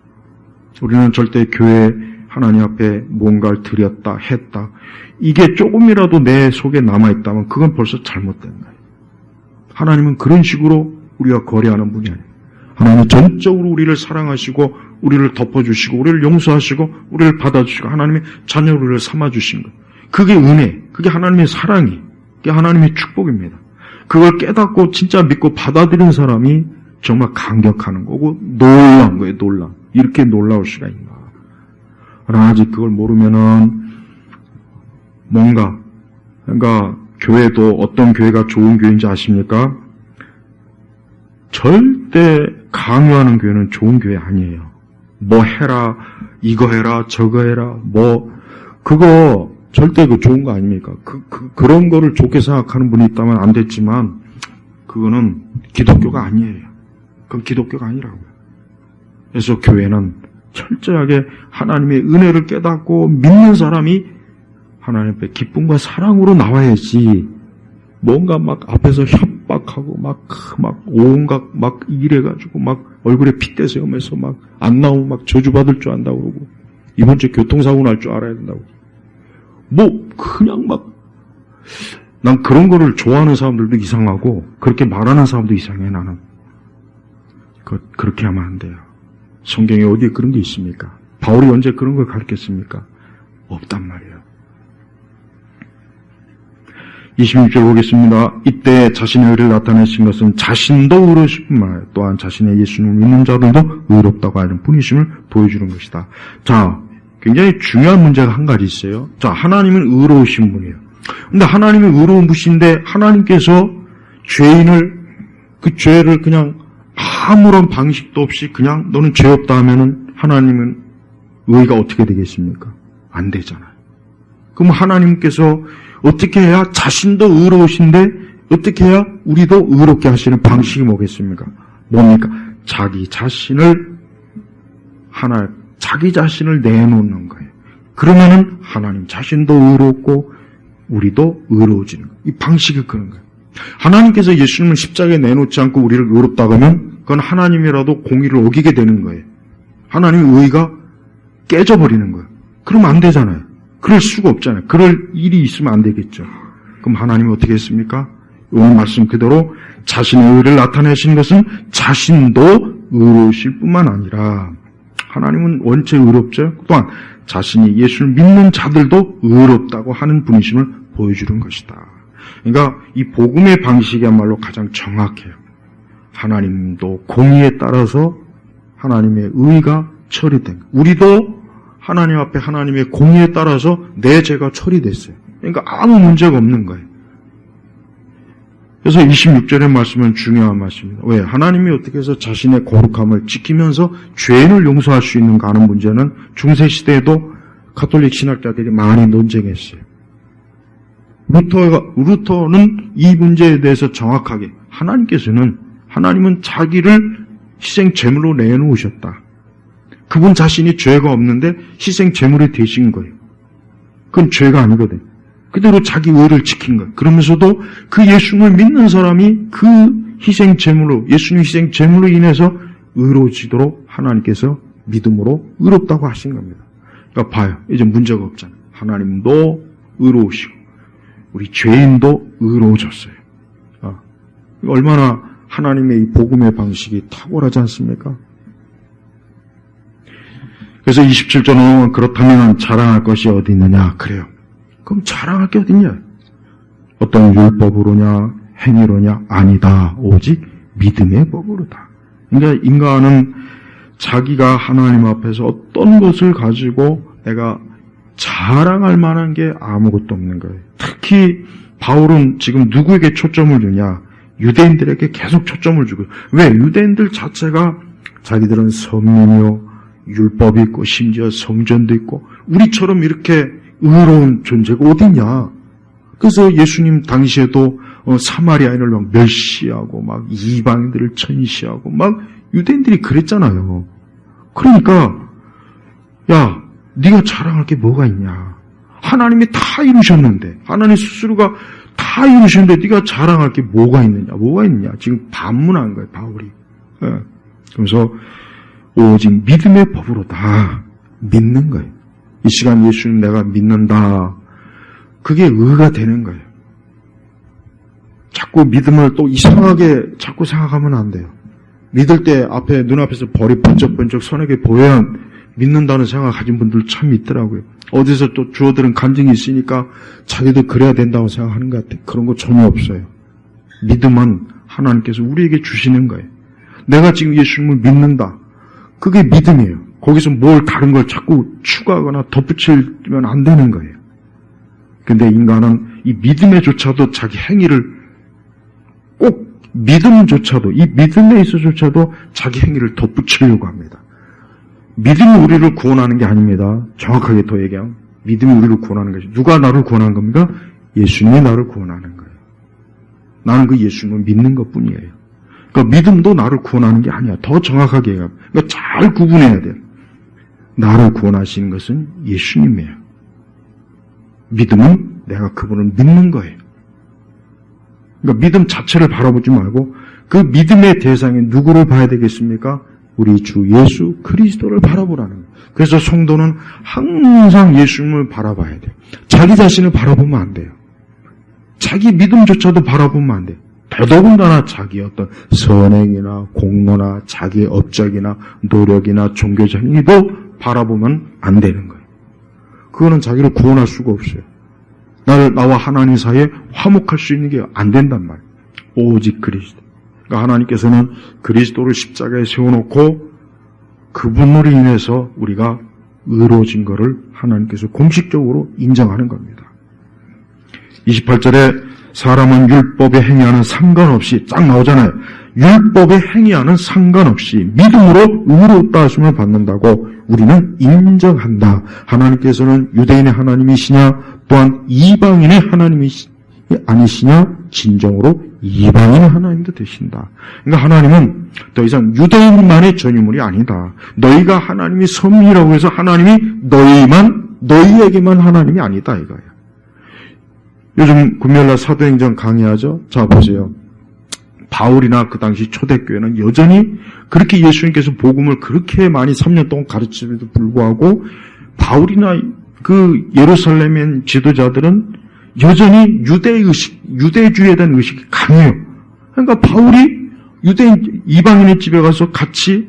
우리는 절대 교회 하나님 앞에 뭔가를 드렸다 했다. 이게 조금이라도 내 속에 남아있다면 그건 벌써 잘못된 거예요. 하나님은 그런 식으로 우리가 거래하는 분이 아니에요. 하나님은 전적으로 우리를 사랑하시고 우리를 덮어주시고 우리를 용서하시고 우리를 받아주시고 하나님의 자녀를 삼아주신 것. 그게 은혜, 그게 하나님의 사랑이, 그게 하나님의 축복입니다. 그걸 깨닫고 진짜 믿고 받아들인 사람이 정말 감격하는 거고 놀라운 거예요. 이렇게 놀라울 수가 있나. 그러나 아직 그걸 모르면은 그러니까 교회도 어떤 교회가 좋은 교회인지 아십니까? 절대 강요하는 교회는 좋은 교회 아니에요. 뭐 해라, 이거 해라, 저거 해라, 그거 절대 좋은 거 아닙니까? 그런 거를 좋게 생각하는 분이 있다면 안 됐지만, 그거는 기독교가 아니에요. 그건 기독교가 아니라고요. 그래서 교회는 철저하게 하나님의 은혜를 깨닫고 믿는 사람이 하나님 앞에 기쁨과 사랑으로 나와야지, 뭔가 앞에서 협박하고 온갖 이래가지고 얼굴에 핏대 세우면서 안 나오면 저주받을 줄 안다고 그러고 이번 주에 교통사고 날 줄 알아야 된다고. 그냥 난 그런 거를 좋아하는 사람들도 이상하고 그렇게 말하는 사람도 이상해. 나는 그렇게 하면 안 돼요. 성경에 어디에 그런 게 있습니까? 바울이 언제 그런 걸 가르쳤습니까? 없단 말이에요. 26절 보겠습니다. 이때 자신의 의를 나타내신 것은 자신도 의로우실 뿐만 아니라 또한 자신의 예수님을 믿는 자들도 의롭다고 하는 분이심을 보여주는 것이다. 자, 굉장히 중요한 문제가 한 가지 있어요. 자, 하나님은 의로우신 분이에요. 근데 하나님은 의로운 분이신데 하나님께서 죄인을, 그 죄를 그냥 아무런 방식도 없이 그냥 너는 죄 없다 하면은 하나님은 의가 어떻게 되겠습니까? 안 되잖아요. 그럼 하나님께서 어떻게 해야 자신도 의로우신데 어떻게 해야 우리도 의롭게 하시는 방식이 뭐겠습니까? 뭡니까? 자기 자신을 내놓는 거예요. 그러면은 하나님 자신도 의롭고 우리도 의로워지는 거예요. 이 방식이 그런 거예요. 하나님께서 예수님을 십자가에 내놓지 않고 우리를 의롭다고 하면 그건 하나님이라도 공의를 어기게 되는 거예요. 하나님의 의가 깨져버리는 거예요. 그러면 안 되잖아요. 그럴 수가 없잖아요. 그럴 일이 있으면 안 되겠죠. 그럼 하나님은 어떻게 했습니까? 오늘 말씀 그대로 자신의 의를 나타내신 것은 자신도 의로우실 뿐만 아니라 하나님은 원체 의롭죠. 또한 자신이 예수를 믿는 자들도 의롭다고 하는 분이심을 보여주는 것이다. 그러니까 이 복음의 방식이야말로 가장 정확해요. 하나님도 공의에 따라서 하나님의 의가 처리된 거예요. 우리도 하나님 앞에 하나님의 공의에 따라서 내 죄가 처리됐어요. 그러니까 아무 문제가 없는 거예요. 그래서 26절의 말씀은 중요한 말씀입니다. 왜? 하나님이 어떻게 해서 자신의 거룩함을 지키면서 죄인을 용서할 수 있는가 하는 문제는 중세시대에도 가톨릭 신학자들이 많이 논쟁했어요. 루터는 이 문제에 대해서 정확하게 하나님은 자기를 희생 제물로 내놓으셨다. 그분 자신이 죄가 없는데 희생 제물이 되신 거예요. 그건 죄가 아니거든. 그대로 자기 의를 지킨 거예요. 그러면서도 그 예수님을 믿는 사람이 그 희생 제물로, 예수님 희생 제물로 인해서 의로워지도록 하나님께서 믿음으로 의롭다고 하신 겁니다. 그러니까 봐요. 이제 문제가 없잖아요. 하나님도 의로우시고 우리 죄인도 의로워졌어요. 얼마나 하나님의 이 복음의 방식이 탁월하지 않습니까? 그래서 27절은 그렇다면 자랑할 것이 어디 있느냐? 그래요. 그럼 자랑할 게 어딨냐? 어떤 율법으로냐? 행위로냐? 아니다. 오직 믿음의 법으로다. 그러니까 인간은 자기가 하나님 앞에서 어떤 것을 가지고 내가 자랑할 만한 게 아무것도 없는 거예요. 특히 바울은 지금 누구에게 초점을 주냐? 유대인들에게 계속 초점을 주고. 왜? 유대인들 자체가 자기들은 선민이요, 율법이 있고 심지어 성전도 있고 우리처럼 이렇게 의로운 존재가 어딨냐. 그래서 예수님 당시에도 사마리아인을 막 멸시하고 막 이방인들을 천시하고 막 유대인들이 그랬잖아요. 그러니까 야, 네가 자랑할 게 뭐가 있냐. 하나님이 다 이루셨는데, 하나님 스스로가 다 이루셨는데 네가 자랑할 게 뭐가 있느냐. 뭐가 있느냐. 지금 반문한 거예요, 바울이. 예. 그래서 오직 믿음의 법으로 다 믿는 거예요. 이 시간 예수님 내가 믿는다. 그게 의가 되는 거예요. 자꾸 믿음을 또 이상하게 자꾸 생각하면 안 돼요. 믿을 때 앞에 눈앞에서 벌이 번쩍번쩍 선하게 보여야 믿는다는 생각 가진 분들 참 있더라고요. 어디서 또 주어들은 간증이 있으니까 자기도 그래야 된다고 생각하는 것 같아요. 그런 거 전혀 없어요. 믿음은 하나님께서 우리에게 주시는 거예요. 내가 지금 예수님을 믿는다. 그게 믿음이에요. 거기서 뭘 다른 걸 자꾸 추가하거나 덧붙이면 안 되는 거예요. 근데 인간은 이 믿음에조차도 자기 행위를 꼭 믿음조차도, 이 믿음에 있어조차도 자기 행위를 덧붙이려고 합니다. 믿음이 우리를 구원하는 게 아닙니다. 정확하게 더 얘기하면 믿음이 우리를 구원하는 것이, 누가 나를 구원하는 겁니까? 예수님이 나를 구원하는 거예요. 나는 그 예수님을 믿는 것뿐이에요. 그러니까 믿음도 나를 구원하는 게 아니야. 더 정확하게 얘기하면. 그러니까 잘 구분해야 돼요. 나를 구원하시는 것은 예수님이에요. 믿음은 내가 그분을 믿는 거예요. 그러니까 믿음 자체를 바라보지 말고 그 믿음의 대상에 누구를 봐야 되겠습니까? 우리 주 예수 그리스도를 바라보라는 거예요. 그래서 성도는 항상 예수님을 바라봐야 돼요. 자기 자신을 바라보면 안 돼요. 자기 믿음조차도 바라보면 안 돼요. 더더군다나 자기 어떤 선행이나 공로나 자기의 업적이나 노력이나 종교적 행위도 바라보면 안 되는 거예요. 그거는 자기를 구원할 수가 없어요. 나와 하나님 사이에 화목할 수 있는 게 안 된단 말이에요. 오직 그리스도. 그러니까 하나님께서는 그리스도를 십자가에 세워놓고 그분으로 인해서 우리가 의로워진 것을 하나님께서 공식적으로 인정하는 겁니다. 28절에 사람은 율법에 행위하는 상관없이 딱 나오잖아요. 율법에 행위하는 상관없이 믿음으로 의롭다 하심을 받는다고 우리는 인정한다. 하나님께서는 유대인의 하나님이시냐 또한 이방인의 하나님이 아니시냐 진정으로 이방인의 하나님도 되신다. 그러니까 하나님은 더 이상 유대인만의 전유물이 아니다. 너희가 하나님이 섭리라고 해서 하나님이 너희에게만 하나님이 아니다 이거예요. 요즘 금요일날 사도행전 강의하죠. 자 보세요. 바울이나 그 당시 초대교회는 여전히 그렇게 예수님께서 복음을 그렇게 많이 3년 동안 가르치면도 불구하고 바울이나 그 예루살렘의 지도자들은 여전히 유대주의에 대한 의식이 강해요. 그러니까 바울이 유대인, 이방인의 집에 가서 같이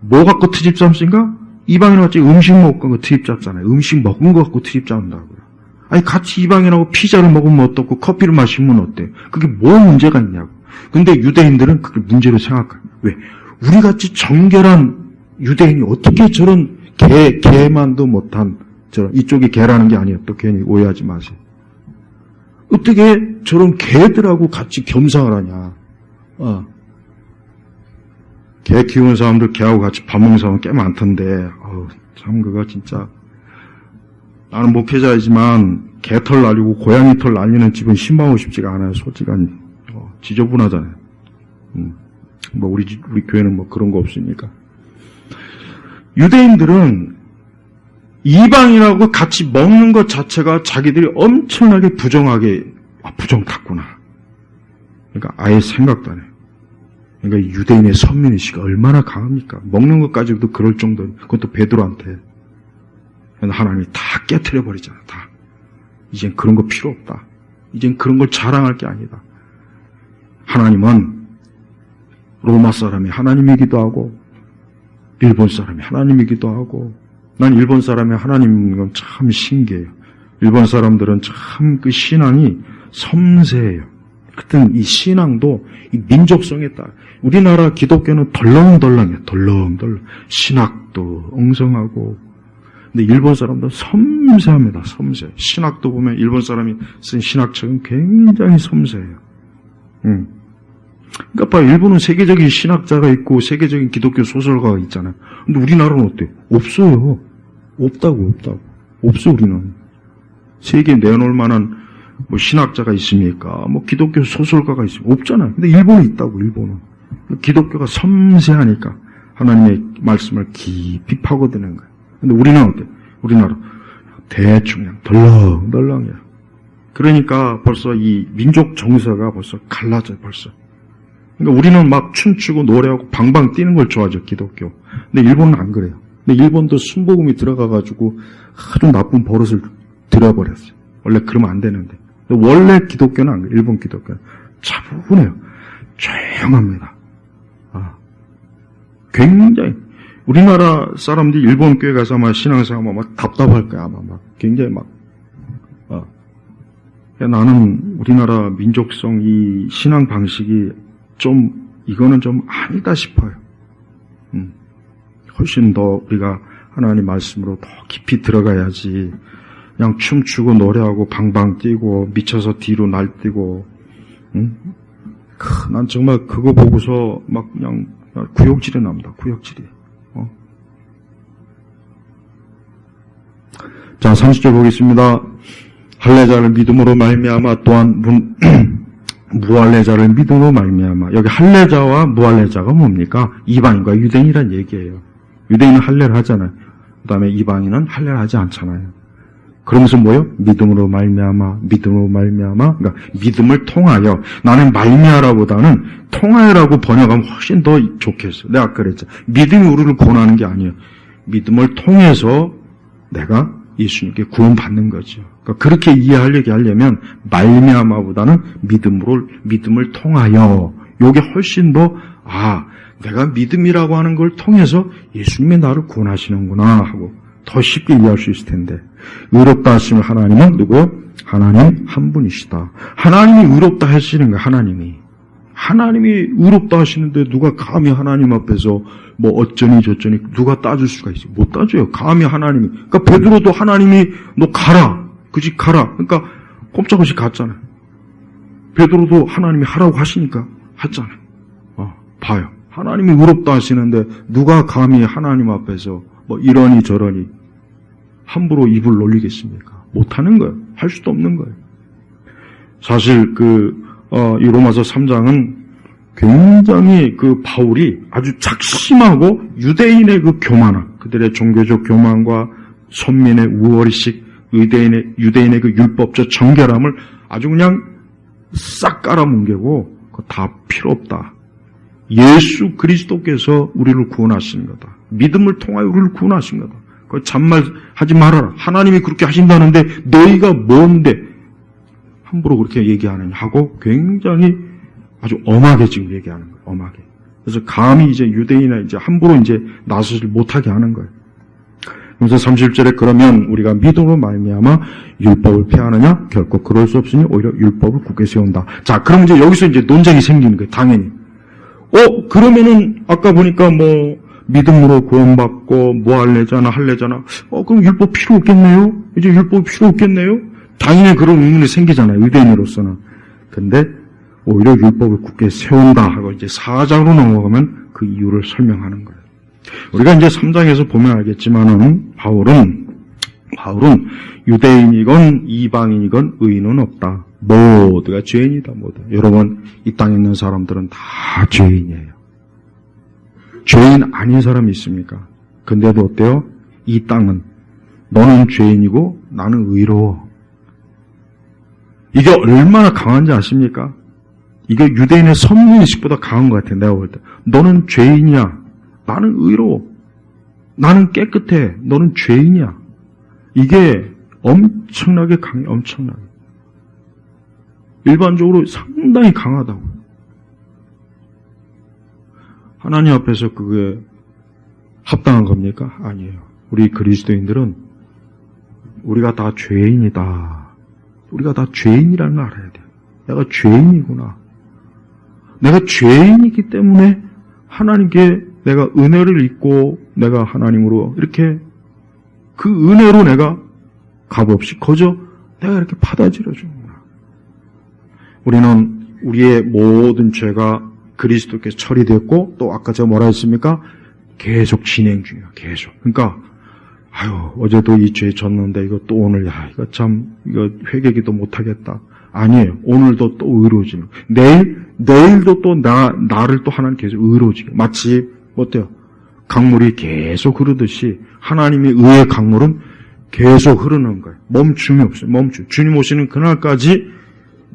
뭐 갖고 트집 잡습니까? 이방인하고 같이 음식 먹고 트집 잡잖아요. 음식 먹은 거 갖고 트집 잡는다고요. 아니, 같이 이방인하고 피자를 먹으면 어떻고 커피를 마시면 어때? 그게 뭐 문제가 있냐고. 근데 유대인들은 그게 문제로 생각해요. 왜? 우리같이 정결한 유대인이 어떻게 저런 개만도 못한, 이쪽이 개라는 게 아니에요. 또 괜히 오해하지 마세요. 어떻게 저런 개들하고 같이 겸상을 하냐. 개 키우는 사람들 개하고 같이 밥 먹는 사람은 꽤 많던데, 참 그거 진짜. 나는 목회자이지만 개털 날리고 고양이 털 날리는 집은 신방하고 싶지가 않아요. 솔직한 지저분하잖아요. 뭐 우리 교회는 뭐 그런 거 없으니까. 유대인들은 이방인하고 같이 먹는 것 자체가 자기들이 엄청나게 부정하게 부정 탔구나. 그러니까 아예 생각도 안 해요. 그러니까 유대인의 선민의식이 얼마나 강합니까? 먹는 것까지도 그럴 정도. 그것도 베드로한테. 하나님이 다 깨트려 버리잖아. 다. 이젠 그런 거 필요 없다. 이젠 그런 걸 자랑할 게 아니다. 하나님은 로마 사람이 하나님이기도 하고 일본 사람이 하나님이기도 하고 난 일본 사람이 하나님인 건 참 신기해요. 일본 사람들은 참 그 신앙이 섬세해요. 하여튼 이 신앙도 이 민족성에 따라 우리나라 기독교는 덜렁덜렁해요. 덜렁덜렁. 신학도 엉성하고 근데 일본 사람도 섬세합니다. 섬세. 신학도 보면 일본 사람이 쓴 신학책은 굉장히 섬세해요. 그러니까 봐, 일본은 세계적인 신학자가 있고 세계적인 기독교 소설가가 있잖아요. 근데 우리나라는 어때? 없어요. 없다고. 없어 우리는. 세계에 내놓을 만한 뭐 신학자가 있습니까? 뭐 기독교 소설가가 있습니까? 없잖아요. 근데 일본은 있다고. 일본은. 기독교가 섬세하니까 하나님의 말씀을 깊이 파고드는 거예요. 근데 우리는 어때? 우리나라 대충 그냥 덜렁덜렁해요. 그러니까 벌써 이 민족 정서가 벌써 갈라져요. 벌써. 그러니까 우리는 막 춤추고 노래하고 방방 뛰는 걸 좋아하죠. 기독교. 근데 일본은 안 그래요. 근데 일본도 순복음이 들어가가지고 아주 나쁜 버릇을 들여버렸어요. 원래 그러면 안 되는데. 근데 원래 기독교는 안 그래요. 일본 기독교는 차분해요. 조용합니다. 굉장히 우리나라 사람들이 일본 교회 가서 아마 신앙생활 막 답답할 거야. 아마 막 굉장히 막. 나는 우리나라 민족성 이 신앙 방식이 이거는 좀 아니다 싶어요. 훨씬 더 우리가 하나님 말씀으로 더 깊이 들어가야지. 그냥 춤추고 노래하고 방방 뛰고 미쳐서 뒤로 날뛰고. 난 정말 그거 보고서 막 그냥 구역질이 납니다. 구역질이. 자, 30절 보겠습니다. 할례자를 믿음으로 말미암아 또한 무할례자를 믿음으로 말미암아. 여기 할례자와 무할례자가 뭡니까? 이방인과 유대인이란 얘기예요. 유대인은 할례를 하잖아요. 그 다음에 이방인은 할례를 하지 않잖아요. 그러면서 뭐예요? 믿음으로 말미암아. 그러니까 믿음을 통하여. 나는 말미암아보다는 통하여라고 번역하면 훨씬 더 좋겠어요. 내가 아까 그랬죠. 믿음이 우리를 구원하는 게 아니에요. 믿음을 통해서 내가 예수님께 구원받는 거죠. 그러니까 그렇게 이해하려면 말미암아보다는 믿음을 통하여. 요게 훨씬 더 내가 믿음이라고 하는 걸 통해서 예수님이 나를 구원하시는구나 하고 더 쉽게 이해할 수 있을 텐데, 의롭다 하시는 하나님은 누구요? 하나님 한 분이시다. 하나님이 의롭다 하시는 거예요. 하나님이 의롭다 하시는데 누가 감히 하나님 앞에서 뭐 어쩌니 저쩌니 누가 따질 수가 있어요? 못 따져요. 감히 하나님이. 그러니까 베드로도 하나님이 너 가라. 그 집 가라. 그러니까 꼼짝없이 갔잖아요. 베드로도 하나님이 하라고 하시니까 했잖아요. 봐요. 하나님이 의롭다 하시는데 누가 감히 하나님 앞에서 뭐 이러니 저러니 함부로 입을 놀리겠습니까? 못하는 거예요. 할 수도 없는 거예요. 사실 이 로마서 3장은 굉장히 바울이 아주 작심하고 유대인의 교만함, 그들의 종교적 교만과 선민의 우월의식, 유대인의 율법적 정결함을 아주 그냥 싹 깔아뭉개고 다 필요 없다. 예수 그리스도께서 우리를 구원하신 거다. 믿음을 통하여 우리를 구원하신 거다. 잔말하지 말아라. 하나님이 그렇게 하신다는데 너희가 뭔데 함부로 그렇게 얘기하느냐 하고 굉장히 아주 엄하게 지금 얘기하는 거예요. 엄하게. 그래서 감히 이제 유대인이나 이제 함부로 이제 나서지 못하게 하는 거예요. 그래서 30절에 그러면 우리가 믿음으로 말미암아 율법을 폐하느냐? 결코 그럴 수 없으니 오히려 율법을 굳게 세운다. 자, 그럼 이제 여기서 이제 논쟁이 생기는 거예요. 당연히. 그러면은 아까 보니까 뭐 믿음으로 구원받고 뭐 할래잖아. 그럼 율법 필요 없겠네요? 이제 율법 필요 없겠네요? 당연히 그런 의문이 생기잖아요. 유대인으로서는. 근데 오히려 율법을 굳게 세운다 하고 이제 4장으로 넘어가면 그 이유를 설명하는 거예요. 우리가 이제 3장에서 보면 알겠지만은 바울은 유대인이건 이방인이건 의인은 없다. 모두가 죄인이다. 모두. 여러분, 이 땅에 있는 사람들은 다 죄인이에요. 죄인 아닌 사람이 있습니까? 근데도 어때요? 이 땅은 너는 죄인이고 나는 의로워. 이게 얼마나 강한지 아십니까? 이게 유대인의 선민의식보다 강한 것 같아요. 내가 볼 때. 너는 죄인이야. 나는 의로워. 나는 깨끗해. 너는 죄인이야. 이게 엄청나게 강해. 엄청나게. 일반적으로 상당히 강하다고. 하나님 앞에서 그게 합당한 겁니까? 아니에요. 우리 그리스도인들은 우리가 다 죄인이다. 우리가 다 죄인이라는 걸 알아야 돼요. 내가 죄인이구나. 내가 죄인이기 때문에 하나님께 내가 은혜를 입고 내가 하나님으로 이렇게 그 은혜로 내가 값없이 거저 내가 이렇게 받아들여 주는구나. 우리는 우리의 모든 죄가 그리스도께서 처리됐고 또 아까 제가 뭐라 했습니까? 계속 진행 중이야. 계속. 그러니까 어제도 이 죄 졌는데 이거 또 오늘 이거 참 이거 회개기도 못하겠다. 아니에요. 오늘도 또 의로워지는. 내일도 또 나를 또 하나님 계속 의로워지게. 마치 어때요? 강물이 계속 흐르듯이 하나님의 의의 강물은 계속 흐르는 거예요. 멈춤이 없어요. 주님 오시는 그날까지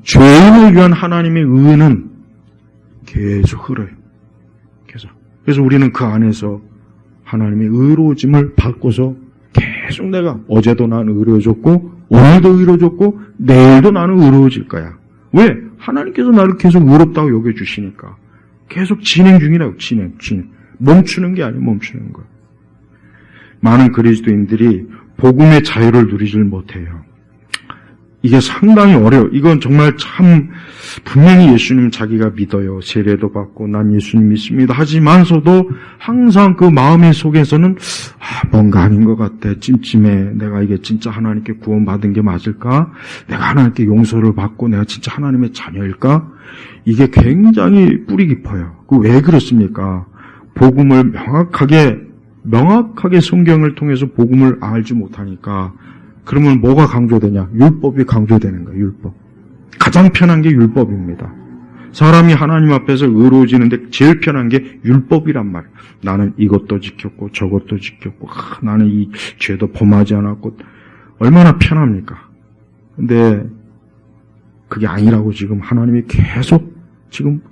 죄인을 위한 하나님의 의는 계속 흐러요. 계속. 그래서 우리는 그 안에서 하나님의 의로워짐을 받고서 계속 내가 어제도 나는 의로워졌고 오늘도 의로워졌고 내일도 나는 의로워질 거야. 왜? 하나님께서 나를 계속 의롭다고 여겨주시니까. 계속 진행 중이라고. 진행. 멈추는 게 아니에요. 멈추는 거. 많은 그리스도인들이 복음의 자유를 누리질 못해요. 이게 상당히 어려워요. 이건 정말 참 분명히 예수님 자기가 믿어요. 세례도 받고 난 예수님 믿습니다. 하지만서도 항상 그 마음의 속에서는 뭔가 아닌 것 같아. 찜찜해. 내가 이게 진짜 하나님께 구원받은 게 맞을까? 내가 하나님께 용서를 받고 내가 진짜 하나님의 자녀일까? 이게 굉장히 뿌리 깊어요. 왜 그렇습니까? 복음을 명확하게 성경을 통해서 복음을 알지 못하니까 그러면 뭐가 강조되냐? 율법이 강조되는 거예요. 율법. 가장 편한 게 율법입니다. 사람이 하나님 앞에서 의로워지는데 제일 편한 게 율법이란 말이에요. 나는 이것도 지켰고 저것도 지켰고 나는 이 죄도 범하지 않았고 얼마나 편합니까? 근데 그게 아니라고 지금 하나님이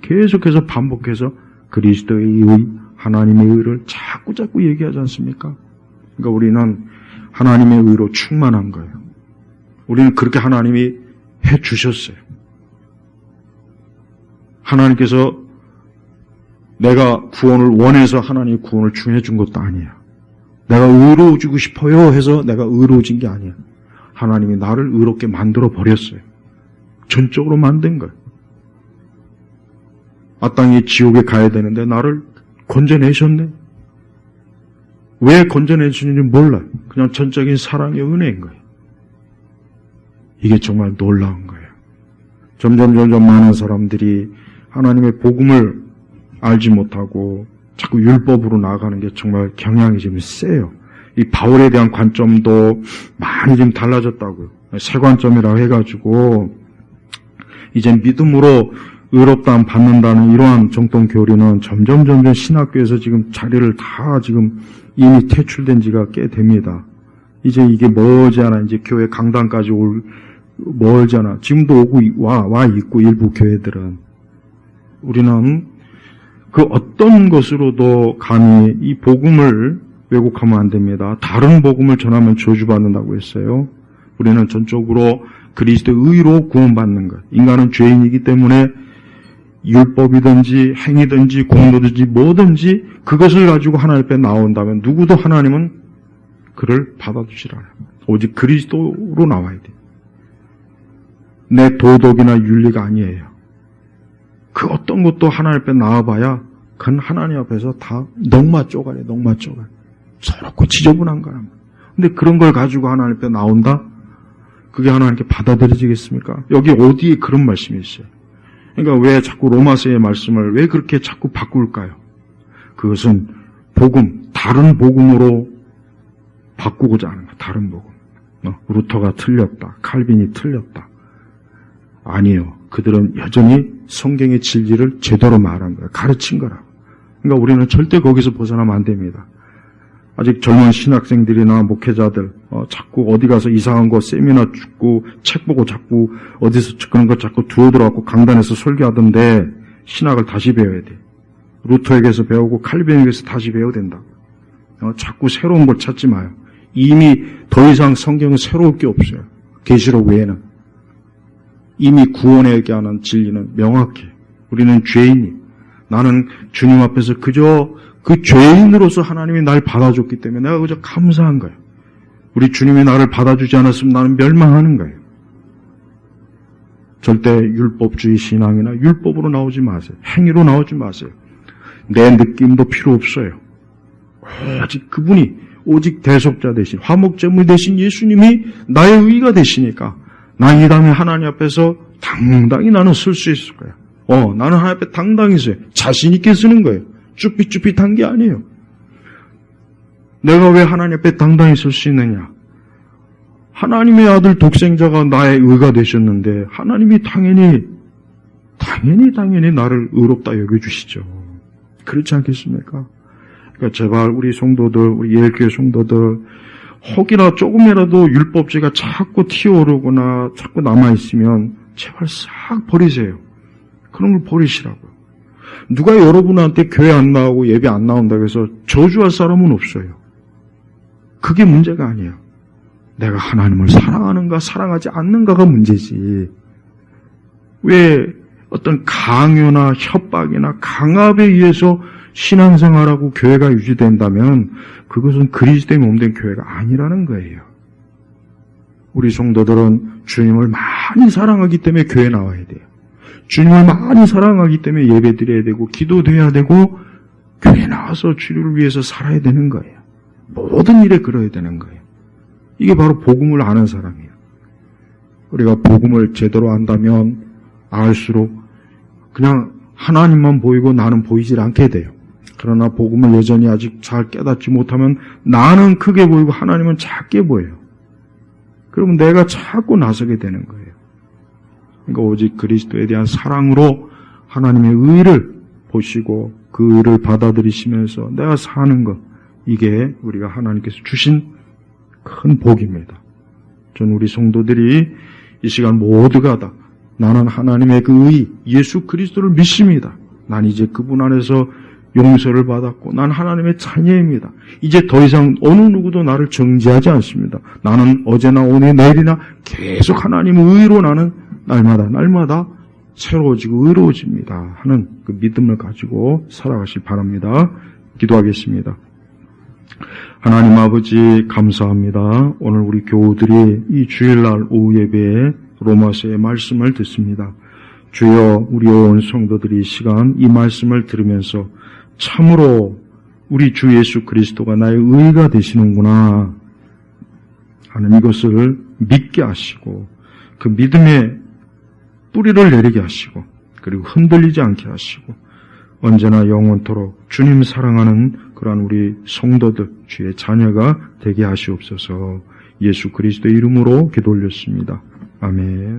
계속해서 반복해서 그리스도의 의, 하나님의 의를 자꾸 얘기하지 않습니까? 그러니까 우리는 하나님의 의로 충만한 거예요. 우리는 그렇게 하나님이 해주셨어요. 하나님께서 내가 구원을 원해서 하나님의 구원을 주해준 것도 아니에요. 내가 의로워지고 싶어요 해서 내가 의로워진 게 아니야. 하나님이 나를 의롭게 만들어 버렸어요. 전적으로 만든 거예요. 아땅이 지옥에 가야 되는데 나를 건져내셨네. 왜 건져내주는지 몰라요. 그냥 전적인 사랑의 은혜인 거예요. 이게 정말 놀라운 거예요. 점점 많은 사람들이 하나님의 복음을 알지 못하고 자꾸 율법으로 나아가는 게 정말 경향이 좀 세요. 이 바울에 대한 관점도 많이 좀 달라졌다고요. 새 관점이라고 해가지고 이제 믿음으로 의롭다함 받는다는 이러한 정통 교리는 점점 신학교에서 지금 자리를 다 지금 이미 퇴출된 지가 꽤 됩니다. 이제 이게 머지않아 이제 교회 강단까지 멀잖아. 지금도 오고 와 있고 일부 교회들은. 우리는 그 어떤 것으로도 감히 이 복음을 왜곡하면 안 됩니다. 다른 복음을 전하면 저주받는다고 했어요. 우리는 전적으로 그리스도의 의로 구원받는 것. 인간은 죄인이기 때문에 율법이든지 행위든지 공로든지 뭐든지 그것을 가지고 하나님 앞에 나온다면 누구도 하나님은 그를 받아주질 않아요. 오직 그리스도로 나와야 돼요. 내 도덕이나 윤리가 아니에요. 그 어떤 것도 하나님 앞에 나와봐야 그건 하나님 앞에서 다 넉마 쪼가리. 서럽고 지저분한 거야. 근데 그런 걸 가지고 하나님 앞에 나온다? 그게 하나님께 받아들여지겠습니까? 여기 어디에 그런 말씀이 있어요? 그러니까 왜 자꾸 로마서의 말씀을 왜 그렇게 자꾸 바꿀까요? 그것은 복음, 다른 복음으로 바꾸고자 하는 거야. 다른 복음. 루터가 틀렸다. 칼빈이 틀렸다. 아니요. 그들은 여전히 성경의 진리를 제대로 말한 거야. 가르친 거라고. 그러니까 우리는 절대 거기서 벗어나면 안 됩니다. 아직 젊은 신학생들이나 목회자들 자꾸 어디 가서 이상한 거 세미나 듣고 책 보고 자꾸 어디서 그런 거 자꾸 두어들어갖고 강단에서 설교하던데 신학을 다시 배워야 돼. 루터에게서 배우고 칼빈에게서 다시 배워야 된다. 자꾸 새로운 걸 찾지 마요. 이미 더 이상 성경은 새로울 게 없어요. 계시록 외에는. 이미 구원에 얘기하는 진리는 명확해. 우리는 죄인이. 나는 주님 앞에서 그저 그 죄인으로서 하나님이 날 받아줬기 때문에 내가 그저 감사한 거예요. 우리 주님이 나를 받아주지 않았으면 나는 멸망하는 거예요. 절대 율법주의 신앙이나 율법으로 나오지 마세요. 행위로 나오지 마세요. 내 느낌도 필요 없어요. 오직 그분이 오직 대속자 대신 화목제물 대신 예수님이 나의 의가 되시니까 난 이 다음에 하나님 앞에서 당당히 나는 설 수 있을 거야. 나는 하나님 앞에 당당히 서요. 자신 있게 서는 거예요. 쭈삣쭈삣한 게 아니에요. 내가 왜 하나님 앞에 당당히 설 수 있느냐? 하나님의 아들 독생자가 나의 의가 되셨는데 하나님이 당연히 나를 의롭다 여겨주시죠. 그렇지 않겠습니까? 그러니까 제발 우리 성도들, 우리 예일교회 성도들 혹이나 조금이라도 율법주의가 자꾸 튀어오르거나 자꾸 남아있으면 제발 싹 버리세요. 그런 걸 버리시라고요. 누가 여러분한테 교회 안 나오고 예배 안 나온다고 해서 저주할 사람은 없어요. 그게 문제가 아니에요. 내가 하나님을 사랑하는가 사랑하지 않는가가 문제지. 왜 어떤 강요나 협박이나 강압에 의해서 신앙생활하고 교회가 유지된다면 그것은 그리스도의 몸된 교회가 아니라는 거예요. 우리 성도들은 주님을 많이 사랑하기 때문에 교회에 나와야 돼요. 주님을 많이 사랑하기 때문에 예배 드려야 되고 기도돼야 되고 교회에 나와서 주를 위해서 살아야 되는 거예요. 모든 일에 그러야 되는 거예요. 이게 바로 복음을 아는 사람이에요. 우리가 복음을 제대로 안다면 알수록 그냥 하나님만 보이고 나는 보이질 않게 돼요. 그러나 복음을 여전히 아직 잘 깨닫지 못하면 나는 크게 보이고 하나님은 작게 보여요. 그러면 내가 자꾸 나서게 되는 거예요. 그러니까 오직 그리스도에 대한 사랑으로 하나님의 의를 보시고 그 의를 받아들이시면서 내가 사는 것, 이게 우리가 하나님께서 주신 큰 복입니다. 전 우리 성도들이 이 시간 모두가 다 나는 하나님의 그 의, 예수 그리스도를 믿습니다. 난 이제 그분 안에서 용서를 받았고 난 하나님의 자녀입니다. 이제 더 이상 어느 누구도 나를 정죄하지 않습니다. 나는 어제나 오늘 내일이나 계속 하나님의 의로 나는 날마다 새로워지고 의로워집니다 하는 그 믿음을 가지고 살아가시기 바랍니다. 기도하겠습니다. 하나님 아버지 감사합니다. 오늘 우리 교우들이 이 주일날 오후 예배에 로마서의 말씀을 듣습니다. 주여, 우리 온 성도들이 이 시간 이 말씀을 들으면서 참으로 우리 주 예수 그리스도가 나의 의가 되시는구나 하는 이것을 믿게 하시고 그 믿음의 뿌리를 내리게 하시고 그리고 흔들리지 않게 하시고 언제나 영원토록 주님 사랑하는 그러한 우리 성도들, 주의 자녀가 되게 하시옵소서. 예수 그리스도의 이름으로 기도 올렸습니다. 아멘.